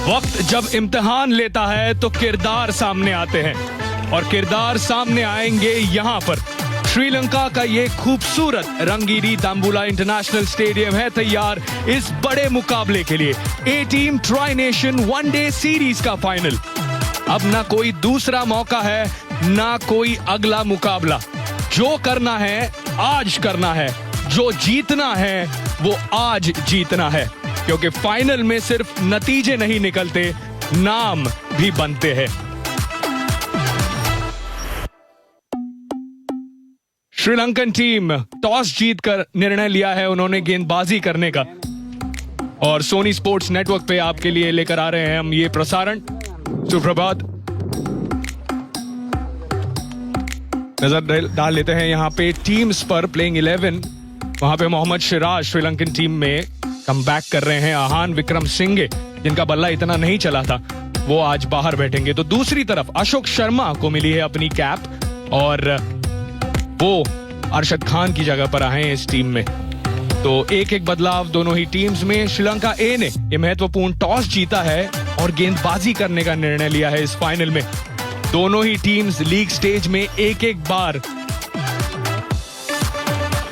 वक्त जब इम्तिहान लेता है तो किरदार सामने आते हैं और किरदार सामने आएंगे यहाँ पर। श्रीलंका का ये खूबसूरत रंगीली दाम्बुला इंटरनेशनल स्टेडियम है तैयार इस बड़े मुकाबले के लिए। A team tri nation one day series का फाइनल। अब ना कोई दूसरा मौका है ना कोई अगला मुकाबला। जो करना है आज करना है, जो जीतना है वो आज जीतना है, क्योंकि फाइनल में सिर्फ नतीजे नहीं निकलते, नाम भी बनते हैं। श्रीलंकन टीम टॉस जीतकर निर्णय लिया है उन्होंने गेंदबाजी करने का और सोनी स्पोर्ट्स नेटवर्क पे आपके लिए लेकर आ रहे हैं हम ये प्रसारण। सुप्रभात। नजर डाल लेते हैं यहाँ पे टीम्स पर। प्लेइंग 11 वहां पे मोहम्मद सिराज श्रीलंकन टीम में कमबैक कर रहे हैं। आहान विक्रम सिंघे जिनका बल्ला इतना नहीं चला था वो आज बाहर बैठेंगे। तो दूसरी तरफ अशोक शर्मा को मिली है अपनी कैप और वो अरशद खान की जगह पर आए हैं इस टीम में। तो एक एक बदलाव दोनों ही टीम्स में। श्रीलंका ए ने ये महत्वपूर्ण टॉस जीता है और गेंदबाजी करने का निर्णय लिया है इस फाइनल में। दोनों ही टीम्स लीग स्टेज में एक एक बार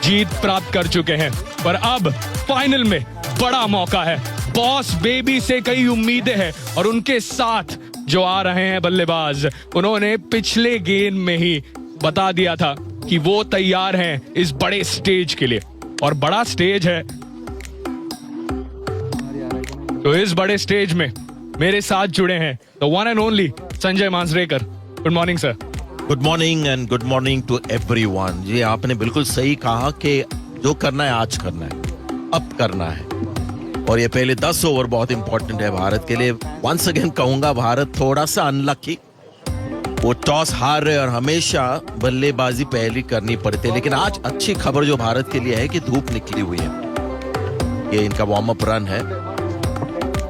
जीत प्राप्त कर चुके हैं, पर अब फाइनल में बड़ा मौका है। बॉस बेबी से कई उम्मीदें हैं और उनके साथ जो आ रहे हैं बल्लेबाज, उन्होंने पिछले गेम में ही बता दिया था कि वो तैयार हैं इस बड़े स्टेज के लिए और बड़ा स्टेज है। तो इस बड़े स्टेज में मेरे साथ जुड़े हैं the one and only Sanjay Manjrekar. Good morning sir. Good morning and good morning to everyone. जी आपने बिल्कुल सही कहा कि जो करना है आज करना है, अब करना है। और ये पहले 10 ओवर बहुत इंपॉर्टेंट है भारत के लिए। वंस अगेन कहूंगा भारत थोड़ा सा अनलकी, वो टॉस हार रहे और हमेशा बल्लेबाजी पहली करनी पड़ती है। लेकिन आज अच्छी खबर जो भारत के लिए है कि धूप निकली हुई है, ये इनका वार्म अप रन है,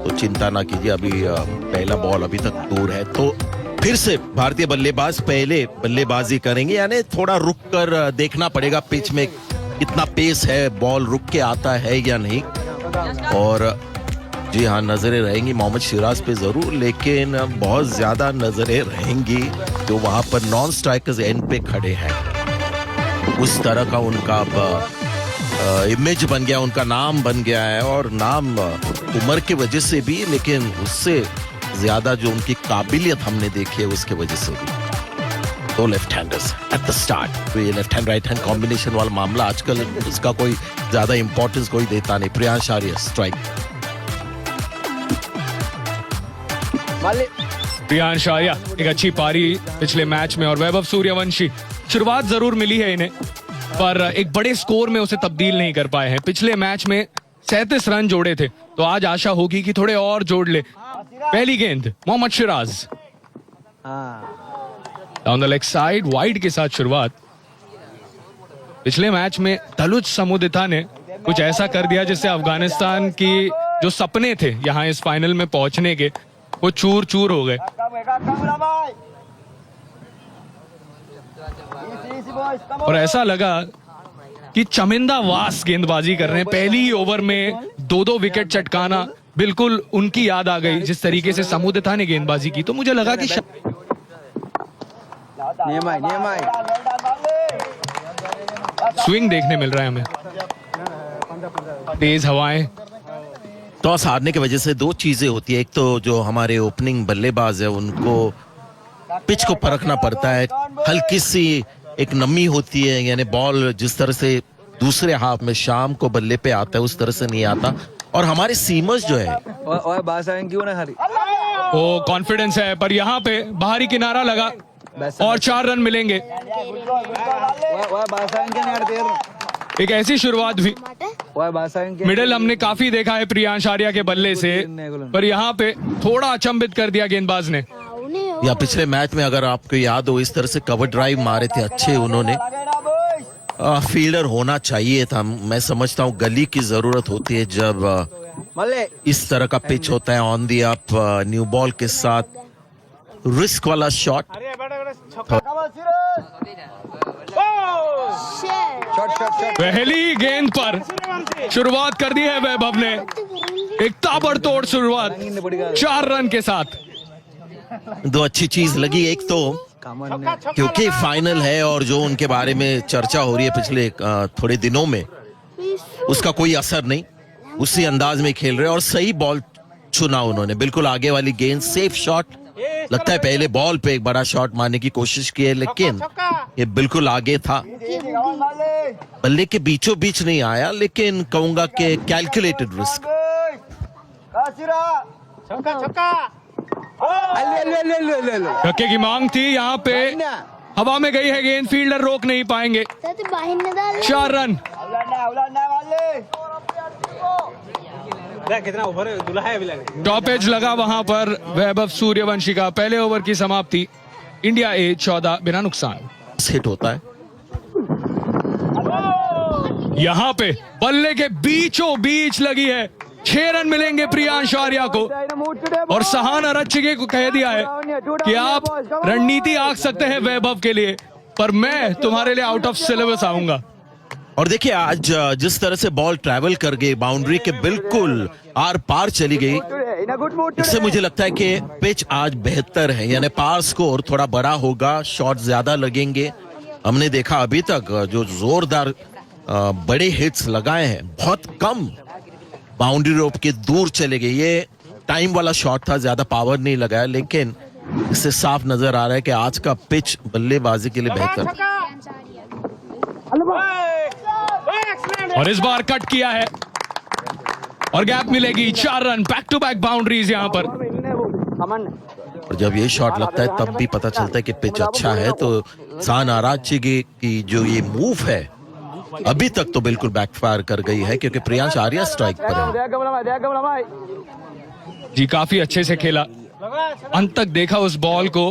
तो चिंता ना कीजिए। अभी पहला बॉल अभी तक दूर है, तो फिर से भारतीय बल्लेबाज पहले बल्लेबाजी करेंगे। यानी थोड़ा रुक कर देखना पड़ेगा पिच में कितना पेस है, बॉल रुक के आता है या नहीं। और जी हाँ, नजरें रहेंगी मोहम्मद सिराज पे जरूर, लेकिन बहुत ज्यादा नजरें रहेंगी जो वहां पर नॉन स्ट्राइकर्स एंड पे खड़े हैं। उस तरह का उनका इमेज बन गया, उनका नाम बन गया है। और नाम उम्र की वजह से भी, लेकिन उससे ज्यादा जो उनकी काबिलियत हमने देखी है उसके वजह से भी। दो left handers at the start, तो ये left hand right hand combination वाला मामला आजकल इसका कोई ज्यादा इंपॉर्टेंस कोई देता नहीं। प्रियांश आर्या स्ट्राइक। प्रियांश आर्या एक अच्छी पारी पिछले मैच में और वैभव सूर्यवंशी शुरुआत जरूर मिली है इन्हें, पर एक बड़े स्कोर में उसे तब्दील नहीं कर पाए हैं। पिछले मैच में 37 रन जोड़े थे, तो आज आशा होगी कि थोड़े और जोड़ ले। पहली गेंद Mohammed Siraj down the leg side, wide के साथ शुरुआत। पिछले मैच में दलुज समुदिता ने कुछ ऐसा कर दिया जिससे अफगानिस्तान की जो सपने थे यहाँ इस फाइनल में पहुंचने के, वो चूर चूर हो गए। और ऐसा लगा कि चमिंदा वास गेंदबाजी कर रहे हैं। पहली ही ओवर में 2-2 विकेट चटकाना बिल्कुल उनकी याद आ गई जिस तरीके से समुदिता ने गेंदबाजी की। तो मुझे लगा कि स्विंग देखने मिल रहा है हमें, तेज हवाएं। टॉस हारने की वजह से दो चीजें होती है। एक तो जो हमारे ओपनिंग बल्लेबाज है उनको पिच को परखना पड़ता है। हल्की सी एक नमी होती है, यानी बॉल जिस तरह से दूसरे हाफ में शाम को बल्ले पे आता है उस तरह से नहीं आता। और हमारे सीमर्स जो है वो कॉन्फिडेंस है, पर यहाँ पे बाहरी किनारा लगा और 4 रन मिलेंगे। एक ऐसी शुरुआत भी मिडिल हमने काफी देखा है प्रियांश आर्या के बल्ले से, पर यहाँ पे थोड़ा अचंभित कर दिया गेंदबाज ने। या पिछले मैच में अगर आपको याद हो, इस तरह से कवर ड्राइव मारे थे अच्छे उन्होंने। फील्डर होना चाहिए था। मैं समझता हूँ गली की जरूरत होती है जब इस तरह का पिच होता है। On the up new ball के साथ रिस्क वाला शॉट। पहली गेंद पर शुरुआत कर दी है वैभव ने एक ताबड़तोड़ शुरुआत 4 रन के साथ। दो अच्छी चीज लगी, एक तो क्योंकि फाइनल है और जो उनके बारे में चर्चा हो रही है पिछले थोड़े दिनों में, उसका कोई असर नहीं, उसी अंदाज में खेल रहे और सही बॉल चुना उन्होंने, बिल्कुल आगे वाली गेंद, सेफ शॉट। लगता है पहले बॉल पे एक बड़ा शॉट मारने की कोशिश की है, लेकिन ये बिल्कुल आगे था, बल्ले के बीचों बीच नहीं आया, लेकिन कहूंगा कि कैलकुलेटेड रिस्क। छक्के की मांग थी, यहाँ पे हवा में गई है गेंद, फील्डर रोक नहीं पाएंगे। 4 रन। कितना ओवर दुला है अभी लगे। टॉपेज लगा वहां पर वैभव सूर्यवंशी का। पहले ओवर की समाप्ति, इंडिया ए 14 बिना नुकसान। हिट होता है यहाँ पे बल्ले के बीचों बीच लगी है। 6 रन मिलेंगे प्रियांश आर्या को, और सहान अरच्छगे को कह दिया है कि आप रणनीति आंक सकते हैं वैभव के लिए, पर मैं तुम्हारे लिए आउट ऑफ सिलेबस आऊंगा। और देखिए आज जिस तरह से बॉल ट्रैवल कर गई, बाउंड्री के बिल्कुल आर पार चली गई, इससे मुझे लगता है कि पिच आज बेहतर है, यानी पार स्कोर थोड़ा बड़ा होगा, शॉट ज्यादा लगेंगे। हमने देखा अभी तक जो जोरदार बड़े हिट्स लगाए हैं, बहुत कम बाउंड्री रोप के दूर चले गए। ये टाइम वाला शॉट था, ज्यादा पावर नहीं लगाया, लेकिन इससे साफ नजर आ रहा है कि आज का पिच बल्लेबाजी के लिए बेहतर। और इस बार कट किया है और गैप मिलेगी। 4 run, back to back boundaries यहां पर। और जब ये शॉट लगता है तब भी पता चलता है कि पिच अच्छा है। तो सहान अरच्छगे की जो ये मूव है अभी तक तो बिल्कुल बैकफायर कर गई है, क्योंकि प्रियांश आर्या स्ट्राइक पर है। जी काफी अच्छे से खेला, अंत तक देखा उस बॉल को,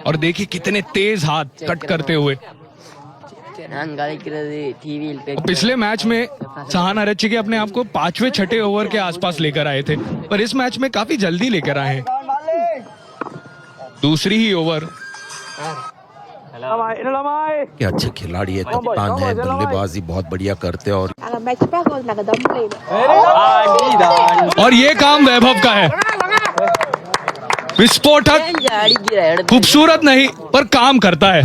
और देखिए कितने तेज हाथ कट करते हुए। पिछले मैच में सहान अरच्छगे अपने आप को 5वें 6ठे ओवर के आसपास लेकर आए थे, पर इस मैच में काफी जल्दी लेकर आए हैं। दूसरी ही ओवर। क्या अच्छे खिलाड़ी है, कप्तान है, बल्लेबाजी बहुत बढ़िया करते हैं। और ये काम वैभव का है, विस्फोटक, खूबसूरत नहीं पर काम करता है।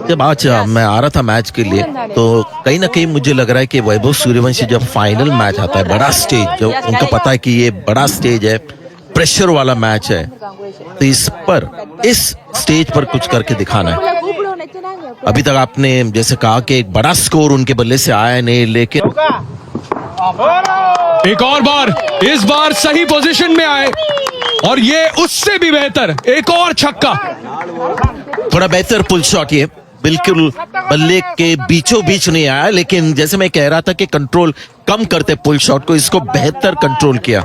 जब आज मैं आ रहा था मैच के लिए, तो कहीं ना कहीं मुझे लग रहा है कि वैभव सूर्यवंशी जब फाइनल मैच आता है, बड़ा स्टेज, जो उनको पता है कि ये बड़ा स्टेज है, प्रेशर वाला मैच है, तो इस स्टेज पर कुछ करके दिखाना है। अभी तक आपने जैसे कहा कि एक बड़ा स्कोर उनके बल्ले से आया नहीं, लेकिन एक और बार, इस बार सही पोजीशन में आए, और ये उससे भी बेहतर एक और छक्का। थोड़ा बेहतर पुल शॉट, ये बिल्कुल बल्ले के बीचों बीच नहीं आया, लेकिन जैसे मैं कह रहा था कि कंट्रोल कम करते पुल शॉट को, इसको बेहतर कंट्रोल किया,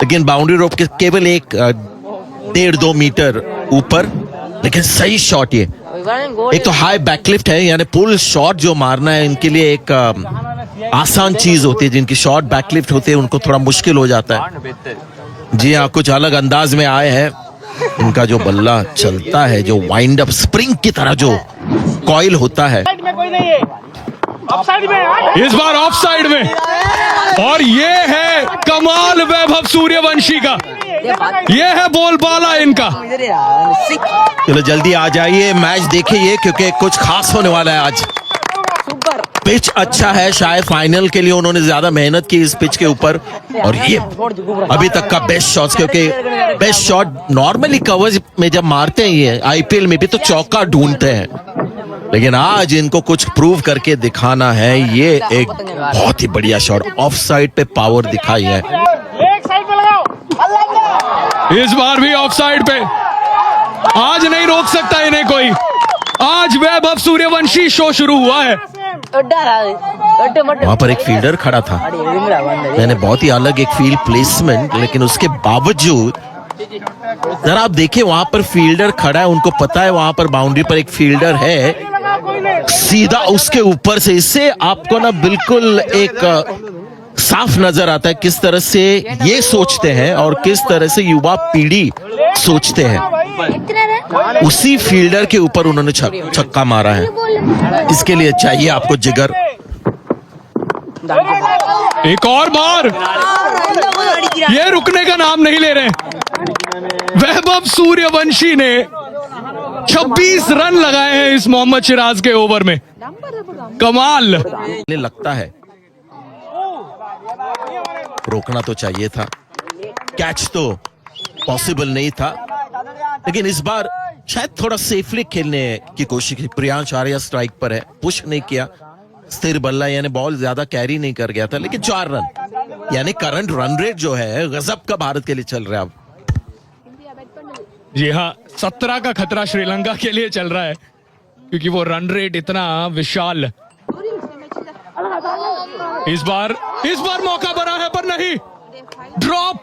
लेकिन बाउंड्री रोप के केवल 1.5-2 मीटर ऊपर, लेकिन सही शॉट ये। एक तो हाई बैकलिफ्ट है, यानी पुल शॉट जो मारना है इनके लिए एक आसान चीज होती है, जिनकी शॉट बैकलिफ्ट होते हैं उनको थोड़ा मुश्किल हो जाता है। जी हाँ, कुछ अलग अंदाज में आए हैं। इनका जो बल्ला चलता है, जो वाइंड अप स्प्रिंग की तरह जो कॉइल होता है, इस बार ऑफ साइड में, और ये है कमाल वैभव सूर्यवंशी का, ये है बोलबाला इनका। चलो जल्दी आ जाइए, मैच देखिए, क्योंकि कुछ खास होने वाला है आज। पिच अच्छा है, शायद फाइनल के लिए उन्होंने ज्यादा मेहनत की इस पिच के ऊपर, और ये अभी तक का बेस्ट शॉट, क्योंकि बेस्ट शॉट नॉर्मली कवर्स में जब मारते हैं, ये आईपीएल में भी तो चौका ढूंढते हैं, लेकिन आज इनको कुछ प्रूव करके दिखाना है। ये एक बहुत ही बढ़िया शॉट, ऑफ साइड पे पावर दिखाई है। इस बार भी ऑफ साइड पे, आज नहीं रोक सकता इन्हें कोई। आज वैभव सूर्यवंशी शो शुरू हुआ है। वहां पर एक फील्डर खड़ा था, मैंने बहुत ही अलग एक फील्ड प्लेसमेंट, लेकिन उसके बावजूद जरा आप देखिए, वहां पर फील्डर खड़ा है, उनको पता है वहां पर बाउंड्री पर एक फील्डर है, सीधा उसके ऊपर से, इससे आपको ना बिल्कुल एक साफ नजर आता है किस तरह से ये सोचते हैं और किस तरह से युवा पीढ़ी सोचते हैं। उसी फील्डर के ऊपर उन्होंने छक्का मारा है, इसके लिए चाहिए आपको जिगर। एक और बार, ये रुकने का नाम नहीं ले रहे। वैभव सूर्यवंशी ने 26 रन लगाए हैं इस मोहम्मद सिराज के ओवर में। कमाल। लगता है रोकना तो चाहिए था, कैच तो पॉसिबल नहीं था, लेकिन इस बार शायद थोड़ा सेफली खेलने की कोशिश की। प्रियांश आर्या स्ट्राइक पर है, पुश नहीं किया, स्थिर बल्ला यानी बॉल ज्यादा कैरी नहीं कर गया था, लेकिन 4 रन यानी करंट रन रेट जो है गजब का भारत के लिए चल रहा है अब। जी हाँ, 17 का खतरा श्रीलंका के लिए चल रहा है, क्योंकि वो रन रेट इतना विशाल। इस बार मौका बना है, पर नहीं, ड्रॉप।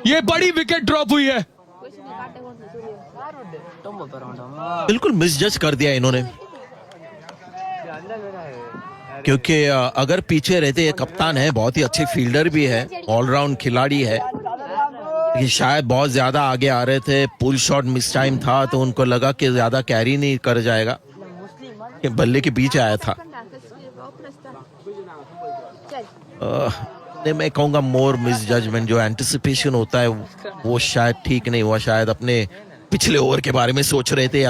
ये बड़ी विकेट ड्रॉप हुई है। बिल्कुल मिसजज कर दिया इन्होंने, क्योंकि अगर पीछे रहते, ये कप्तान है, बहुत ही अच्छे फील्डर भी है, ऑलराउंड खिलाड़ी है, लेकिन शायद बहुत ज्यादा आगे आ रहे थे, पुल शॉट मिस टाइम था, तो उनको लगा कि ज्यादा कैरी नहीं कर जाएगा, कि बल्ले के बीच आया था। मैं कहूंगा मोर मिस जजमेंट, जो एंटिसिपेशन होता है वो शायद ठीक नहीं हुआ, शायद अपने पिछले ओवर के बारे में सोच रहे थे।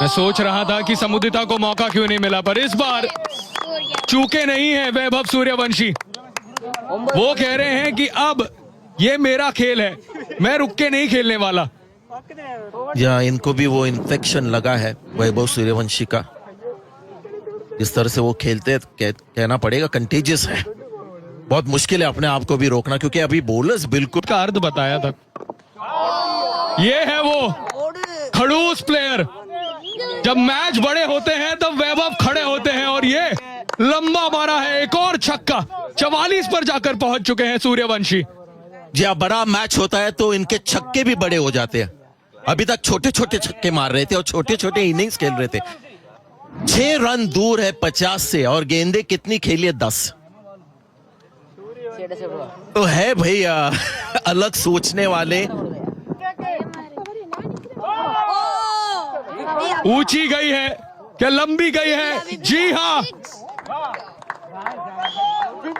मैं सोच रहा था कि समुदिता को मौका क्यों नहीं मिला, पर इस बार चूके नहीं है वैभव सूर्यवंशी। वो कह रहे हैं कि अब ये मेरा खेल है, मैं रुक के नहीं खेलने वाला। या इनको भी वो इन्फेक्शन लगा है वैभव सूर्यवंशी का, जिस तरह से वो खेलते कहना पड़ेगा कंटेजियस है। बहुत मुश्किल है अपने आप को भी रोकना, क्योंकि अभी बॉलर्स बिल्कुल का अर्थ बताया था। ये है वो खड़ूस प्लेयर, जब मैच बड़े होते हैं तब वैभव खड़े होते हैं, और ये लंबा मारा है, एक और छक्का। 44 पर जाकर पहुंच चुके हैं सूर्यवंशी। जब बड़ा मैच होता है तो इनके छक्के भी बड़े हो जाते हैं। अभी तक छोटे छोटे छक्के मार रहे थे और छोटे छोटे इनिंग्स खेल रहे थे। 6 रन दूर है 50 से, और गेंदे कितनी खेली है? 10। तो है भैया अलग सोचने वाले। ऊंची गई है क्या लंबी गई है? जी हाँ,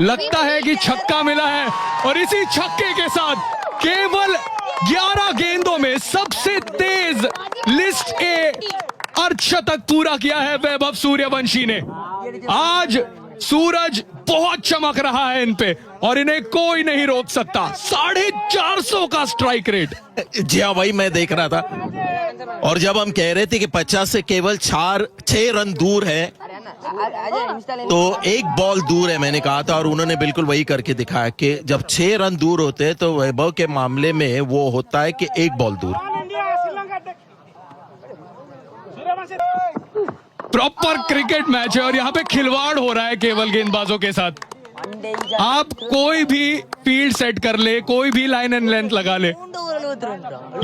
लगता है कि छक्का मिला है, और इसी छक्के के साथ केवल 11 गेंदों में सबसे तेज लिस्ट ए अर्धशतक पूरा किया है वैभव सूर्यवंशी ने। आज सूरज बहुत चमक रहा है इन पे, और इन्हें कोई नहीं रोक सकता। 450 का स्ट्राइक रेट। जी हाँ, वही मैं देख रहा था, और जब हम कह रहे थे कि 50 से केवल 6 रन दूर है, तो 1 बॉल दूर है मैंने कहा था, और उन्होंने बिल्कुल वही करके दिखाया कि जब 6 रन दूर होते हैं तो वैभव के मामले में वो होता है कि 1 बॉल दूर। प्रॉपर क्रिकेट मैच है, और यहाँ पे खिलवाड़ हो रहा है केवल गेंदबाजों के साथ। आप कोई भी फील्ड सेट कर ले, कोई भी लाइन एंड लेंथ लगा ले,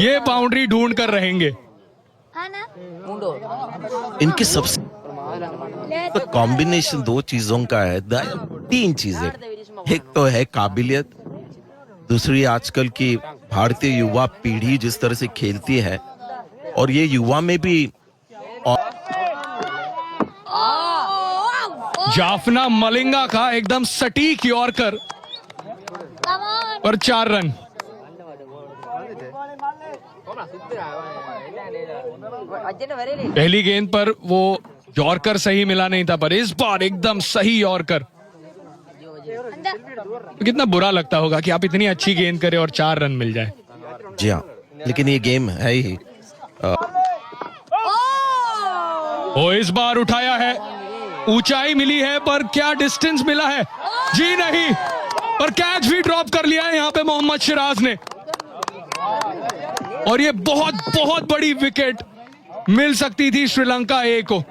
ये बाउंड्री ढूंढ कर रहेंगे। इनकी सबसे तो कॉम्बिनेशन 2 चीजों का है, 3 चीजें। एक तो है काबिलियत, दूसरी आजकल की भारतीय युवा पीढ़ी जिस तरह से खेलती है, और ये युवा में भी जाफना मलिंगा का एकदम सटीक यॉर्कर और 4 रन। पहली गेंद पर वो यॉर्कर सही मिला नहीं था, पर इस बार एकदम सही यॉर्कर। कितना बुरा लगता होगा कि आप इतनी अच्छी गेंद करें और 4 रन मिल जाए। जी हाँ, लेकिन ये गेम है ही। वो इस बार उठाया है, ऊंचाई मिली है, पर क्या डिस्टेंस मिला है? जी नहीं, पर कैच भी ड्रॉप कर लिया है यहाँ पे मोहम्मद सिराज ने, और ये बहुत बहुत बड़ी विकेट मिल सकती थी श्रीलंका ए को।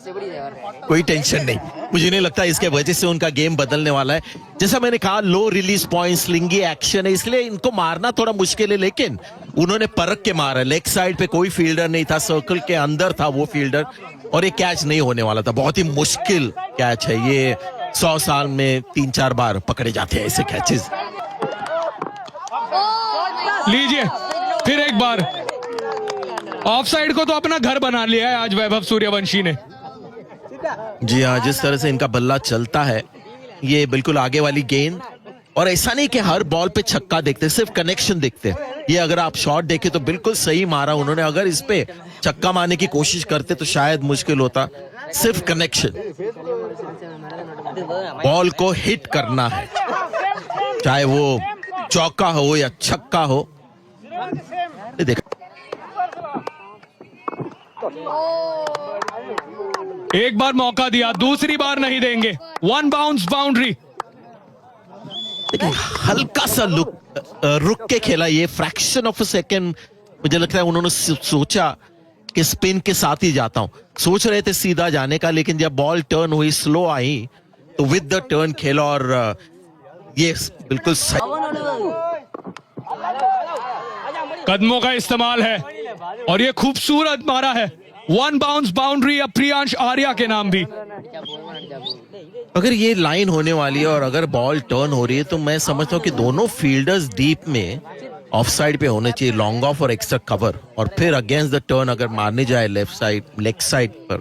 कोई टेंशन नहीं, मुझे नहीं लगता इसके वजह से उनका गेम बदलने वाला है। जैसा मैंने कहा, लो रिलीज पॉइंट, स्लिंगी एक्शन है, इसलिए इनको मारना थोड़ा मुश्किल है, लेकिन उन्होंने परख के मारा। लेग साइड पे कोई फील्डर नहीं था, सर्कल के अंदर था वो फील्डर, और ये कैच नहीं होने वाला था। बहुत ही मुश्किल कैच है ये, 100 साल में 3-4 बार पकड़े जाते हैं ऐसे कैचेस। लीजिए फिर एक बार, ऑफ साइड को तो अपना घर बना लिया है आज वैभव सूर्यवंशी ने। जी हाँ, जिस तरह से इनका बल्ला चलता है, ये बिल्कुल आगे वाली गेंद, और ऐसा नहीं कि हर बॉल पे छक्का देखते, सिर्फ कनेक्शन देखते हैं। ये अगर आप शॉट देखें तो बिल्कुल सही मारा उन्होंने। अगर इस पे छक्का मारने की कोशिश करते तो शायद मुश्किल होता। सिर्फ कनेक्शन, बॉल को हिट करना है, चाहे वो चौका हो या छक्का हो। देखा, एक बार मौका दिया, दूसरी बार नहीं देंगे। 1 बाउंस बाउंड्री। हल्का सा रुक के खेला, ये फ्रैक्शन ऑफ अ सेकेंड। मुझे लगता है उन्होंने सोचा कि स्पिन के साथ ही जाता हूं, सोच रहे थे सीधा जाने का, लेकिन जब बॉल टर्न हुई, स्लो आई, तो विद द टर्न खेला और ये बिल्कुल सही। कदमों का इस्तेमाल है और ये खूबसूरत मारा है। 1 बाउंस बाउंड्री अब प्रियांश आर्या के नाम भी। अगर ये लाइन होने वाली है और अगर बॉल टर्न हो रही है तो मैं समझता हूं कि दोनों फील्डर्स डीप में ऑफ साइड पे होने चाहिए, लॉन्ग ऑफ और एक्स्ट्रा कवर, और फिर अगेंस्ट द टर्न अगर मारने जाए लेफ्ट साइड, लेग साइड पर,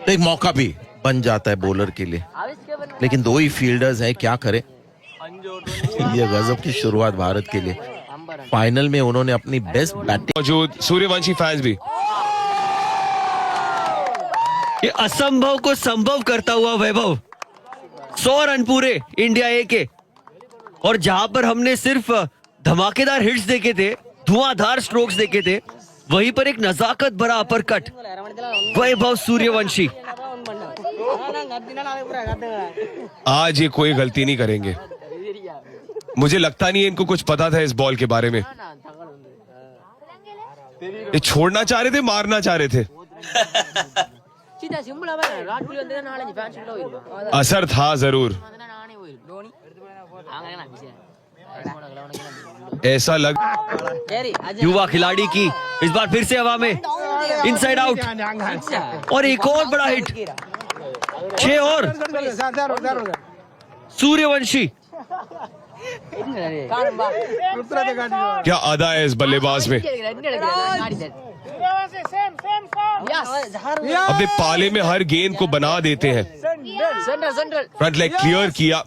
तो एक मौका भी बन जाता है बॉलर के लिए। लेकिन दो ही फील्डर्स हैं, क्या करें। ये गजब की शुरुआत भारत के लिए। फाइनल में उन्होंने अपनी बेस्ट बैटिंग। मौजूद सूर्यवंशी फैंस भी। ये असंभव को संभव करता हुआ वैभव, 100 रन पूरे इंडिया ए के, और जहां पर हमने सिर्फ धमाकेदार हिट्स देखे थे, धुआंधार स्ट्रोक्स देखे थे, वहीं पर एक नजाकत भरा अपरकट वैभव सूर्यवंशी। आज ये कोई गलती नहीं करेंगे। मुझे लगता नहीं है इनको कुछ पता था इस बॉल के बारे में। ये छोड़ना चाह रहे थे, मारना चाह रहे थे। असर था जरूर, ऐसा लग। युवा खिलाड़ी की इस बार फिर से हवा में, इनसाइड आउट, और एक और बड़ा हिट, 6 और। सूर्यवंशी, क्या अदा है इस बल्लेबाज में। अपने पाले में हर गेंद को बना देते हैं। फ्रंट लेग क्लियर किया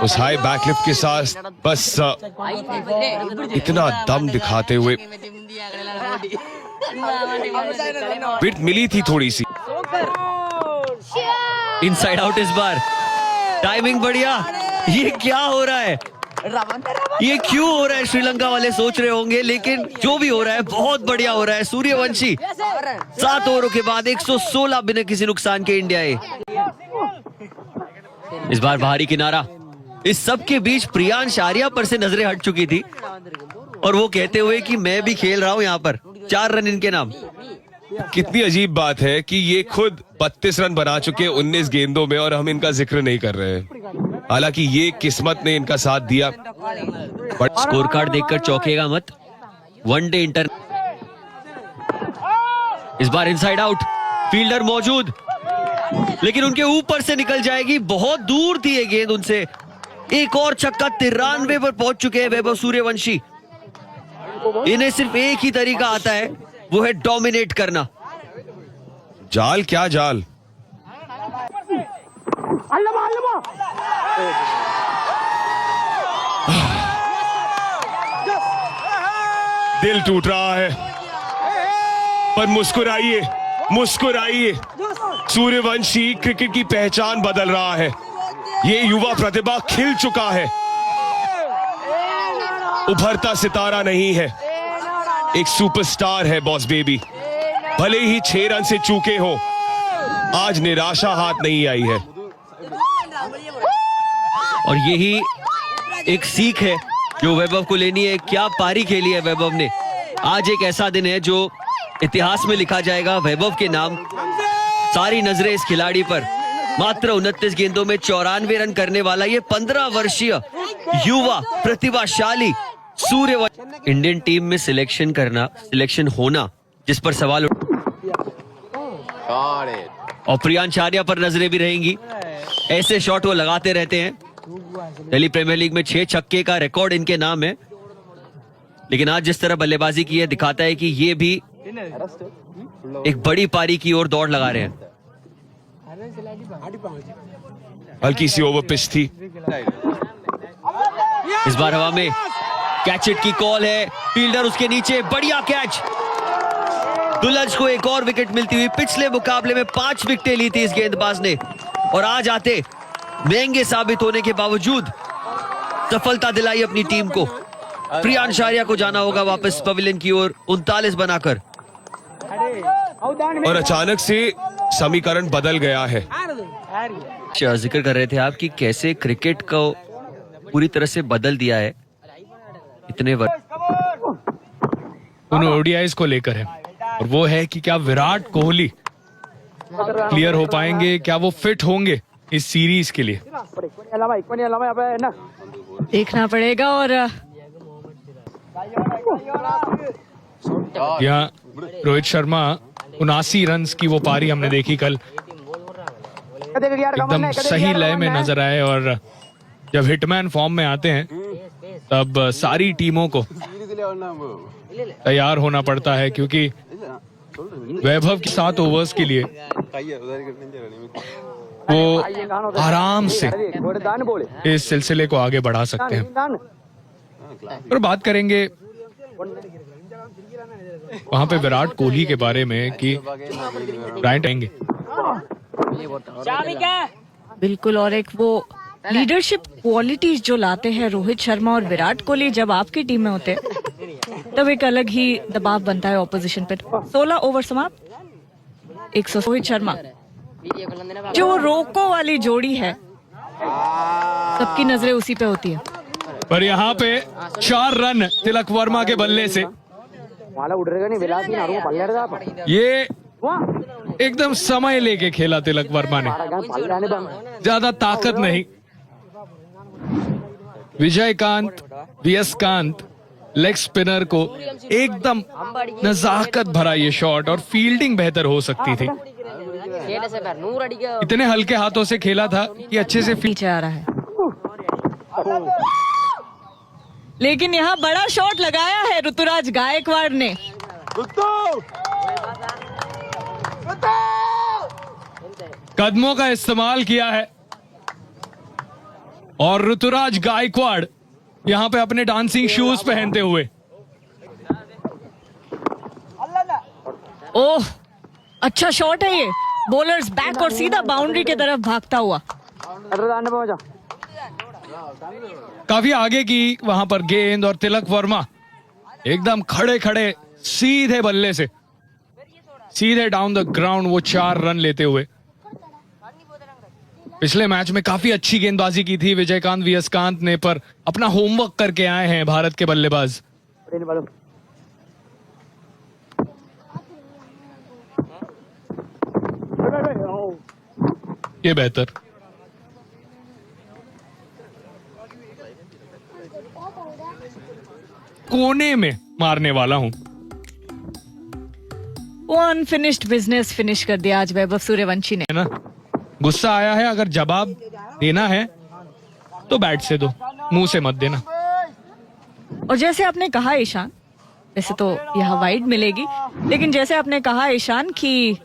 उस हाई बैकलिफ्ट के साथ, बस इतना दम दिखाते हुए। पिट मिली थी थोड़ी सी। इनसाइड आउट इस बार, टाइमिंग बढ़िया। ये क्या हो रहा है, ये क्यों हो रहा है, श्रीलंका वाले सोच रहे होंगे, लेकिन जो भी हो रहा है बहुत बढ़िया हो रहा है। सूर्यवंशी 7 ओवरों के बाद 116 बिना किसी नुकसान के इंडिया ए। इस बार बाहरी किनारा। इस सब के बीच प्रियांश आर्या पर से नजरें हट चुकी थी, और वो कहते हुए कि मैं भी खेल रहा हूं यहाँ पर। 4 रन इनके नाम। कितनी अजीब बात है कि ये खुद 32 रन बना चुके 19 गेंदों में, और हम इनका जिक्र नहीं कर रहे हैं। हालांकि ये किस्मत ने इनका साथ दिया। स्कोर कार्ड देखकर चौंकेगा मत। One day inter. इस बार इनसाइड आउट, फील्डर मौजूद, लेकिन उनके ऊपर से निकल जाएगी। बहुत दूर थी ये गेंद उनसे। एक और छक्का, 93 पर पहुंच चुके हैं वैभव सूर्यवंशी। इन्हें सिर्फ एक ही तरीका आता है, वो है डोमिनेट करना। जाल क्या जाल। दिल टूट रहा है, पर मुस्कुराइए, मुस्कुराइए। सूर्यवंशी क्रिकेट की पहचान बदल रहा है। ये युवा प्रतिभा खिल चुका है, उभरता सितारा नहीं है, एक सुपरस्टार है बॉस बेबी। भले ही 6 रन से चूके हो, आज निराशा हाथ नहीं आई है। और यही एक सीख है जो वैभव को लेनी है। क्या पारी खेली है वैभव ने। आज एक ऐसा दिन है जो इतिहास में लिखा जाएगा वैभव के नाम। सारी नजरें इस खिलाड़ी पर। मात्र 29 गेंदों में 94 रन करने वाला ये 15 वर्षीय युवा प्रतिभाशाली सूर्यवंशी। इंडियन टीम में सिलेक्शन होना जिस पर सवाल और प्रियांश आर्या पर नजरें भी रहेंगी। ऐसे शॉट वो लगाते रहते हैं। दिल्ली प्रीमियर लीग में 6 छक्के का रिकॉर्ड इनके नाम है, लेकिन आज जिस तरह बल्लेबाजी की है दिखाता है कि ये भी एक बड़ी पारी की ओर दौड़ लगा रहे हैं। हल्की सी ओवर पिच थी। इस बार हवा में कैच इट की कॉल है, फील्डर उसके नीचे, बढ़िया कैच। दुलज को एक और विकेट मिलती हुई। पिछले मुकाबले में 5 विकेटें ली थी इस गेंदबाज ने, और आज आते महंगे साबित होने के बावजूद सफलता दिलाई अपनी टीम को। प्रियांश आर्या को जाना होगा वापस पवेलियन की ओर 39 बनाकर। और अचानक से समीकरण बदल गया है। जिक्र कर रहे थे आप कि कैसे क्रिकेट को पूरी तरह से बदल दिया है इतने उन ओडीआईज को लेकर है, और वो है कि क्या विराट कोहली क्लियर हो पाएंगे, क्या वो फिट होंगे इस सीरीज के लिए। देखना पड़ेगा। और यहाँ रोहित शर्मा 79 रन की वो पारी हमने देखी कल, एकदम सही लय में नजर आए। और जब हिटमैन फॉर्म में आते हैं तब सारी टीमों को तैयार होना पड़ता है, क्योंकि वैभव के 7 ओवर्स के लिए वो आराम से इस सिलसिले को आगे बढ़ा सकते हैं। और बात करेंगे वहां पे विराट कोहली के बारे में कि राइट आएंगे बिल्कुल, और एक वो लीडरशिप क्वालिटीज जो लाते हैं रोहित शर्मा और विराट कोहली जब आपकी टीम में होते हैं, तब एक अलग ही दबाव बनता है ऑपोजिशन पे। 16 ओवर समाप्त, 100। रोहित शर्मा जो रोको वाली जोड़ी है, सबकी नजरें उसी पे होती है। पर यहाँ पे 4 रन तिलक वर्मा के बल्ले से, ये एकदम समय लेके खेला तिलक वर्मा ने, ज्यादा ताकत नहीं। Vijaykant, VS Kant leg spinner को एकदम नजाकत भरा ये शॉट, और फील्डिंग बेहतर हो सकती थी। इतने हल्के हाथों से खेला था कि अच्छे से पीछे आ रहा है, लेकिन यहाँ बड़ा शॉट लगाया है ऋतुराज गायकवाड़ ने। कदमों का इस्तेमाल किया है, और ऋतुराज गायकवाड़ यहाँ पे अपने डांसिंग शूज पहनते हुए। ओह, अच्छा शॉट है ये, बॉलर्स बैक और सीधा बाउंड्री की तरफ भागता हुआ। काफी आगे की वहां पर गेंद, और तिलक वर्मा एकदम खड़े खड़े सीधे बल्ले से सीधे डाउन द ग्राउंड वो 4 रन लेते हुए। पिछले मैच में काफी अच्छी गेंदबाजी की थी विजयकांत, वीएस कांत ने, पर अपना होमवर्क करके आए हैं भारत के बल्लेबाज। ये बेहतर। कोने में मारने वाला हूं। वो अनफिनिश्ड बिजनेस फिनिश कर दिया आज वैभव सूर्यवंशी ने, है ना। गुस्सा आया है, अगर जवाब देना है तो बैट से दो, मुंह से मत देना। और जैसे आपने कहा ईशान, वैसे तो यहाँ वाइड मिलेगी, लेकिन जैसे आपने कहा ईशान कि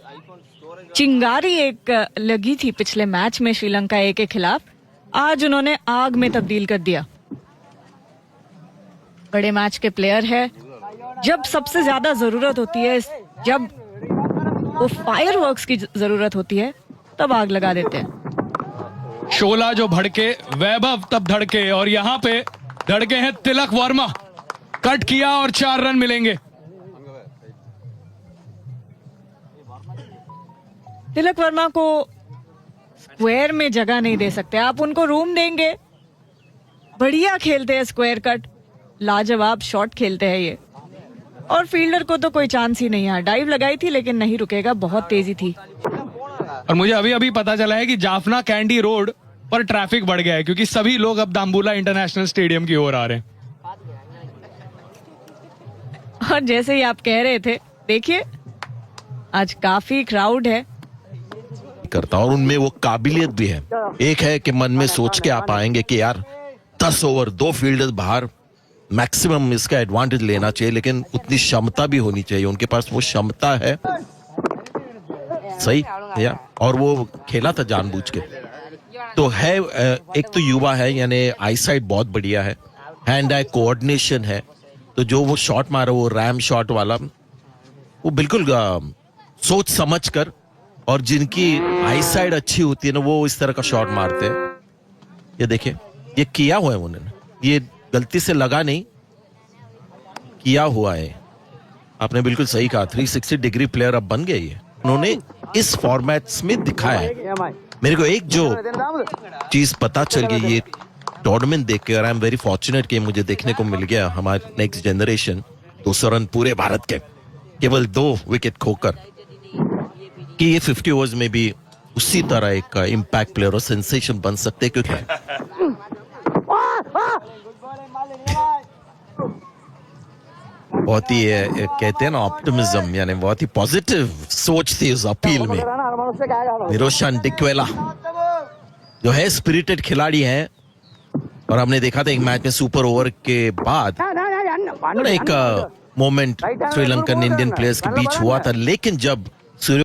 चिंगारी एक लगी थी पिछले मैच में श्रीलंका ए के खिलाफ, आज उन्होंने आग में तब्दील कर दिया। बड़े मैच के प्लेयर है, जब सबसे ज्यादा जरूरत होती है, जब वो फायरवर्क्स की जरूरत होती है, तब आग लगा देते हैं। शोला जो भड़के, वैभव तब धड़के, और यहाँ पे धड़के हैं तिलक वर्मा। कट किया और 4 रन मिलेंगे। तिलक वर्मा को स्क्वायर में जगह नहीं दे सकते आप, उनको रूम देंगे। बढ़िया खेलते हैं स्क्वायर कट, लाजवाब शॉट खेलते हैं ये, और फील्डर को तो कोई चांस ही नहीं है। डाइव लगाई थी लेकिन नहीं रुकेगा, बहुत तेजी थी। और मुझे अभी अभी पता चला है कि जाफना कैंडी रोड पर ट्रैफिक बढ़ गया है, क्योंकि सभी लोग अब दाम्बुला इंटरनेशनल स्टेडियम की ओर आ रहे हैं। और जैसे ही आप कह रहे थे, देखिए आज काफी क्राउड है करता, और उनमें वो काबिलियत भी है। एक है कि मन में सोच के आप आएंगे कि यार 10 ओवर 2 फील्डर्स बाहर, मैक्सिमम इसका एडवांटेज लेना चाहिए, लेकिन उतनी क्षमता भी होनी चाहिए। उनके पास वो क्षमता है। सही या और वो खेला था जानबूझ के। तो है एक तो युवा है, यानी आईसाइट बहुत बढ़िया है, हैंड आई कोऑर्डिनेशन है। तो जो वो शॉट मारा, वो रैम शॉट वाला, वो बिल्कुल सोच समझ कर, और जिनकी आईसाइट अच्छी होती है ना, वो इस तरह का शॉट मारते हैं। ये देखिए, ये किया हुआ है उन्होंने, ये गलती से लगा नहीं, किया हुआ है। आपने बिल्कुल सही कहा, 360 डिग्री प्लेयर अब बन गए ये। उन्होंने इस फॉर्मेट्स में दिखाया है। मेरे को एक जो चीज पता चल गई ये टूर्नामेंट देख के, और आई एम वेरी फॉर्चुनेट कि मुझे देखने को मिल गया, हमारे नेक्स्ट जनरेशन 200 रन पूरे भारत के केवल 2 विकेट खोकर, कि ये 50 ओवर्स में भी उसी तरह एक इम्पैक्ट प्लेयर और सेंसेशन बन सकते हैं। क्योंकि बहुत ही कहते हैं ना ऑप्टिमिज्म, यानी बहुत ही पॉजिटिव सोच थी उस अपील में। निरोशन डिक्वेला जो है स्पिरिटेड खिलाड़ी है, और हमने देखा था एक मैच में सुपर ओवर के बाद एक मोमेंट श्रीलंकन इंडियन प्लेयर्स के बीच हुआ था, लेकिन जब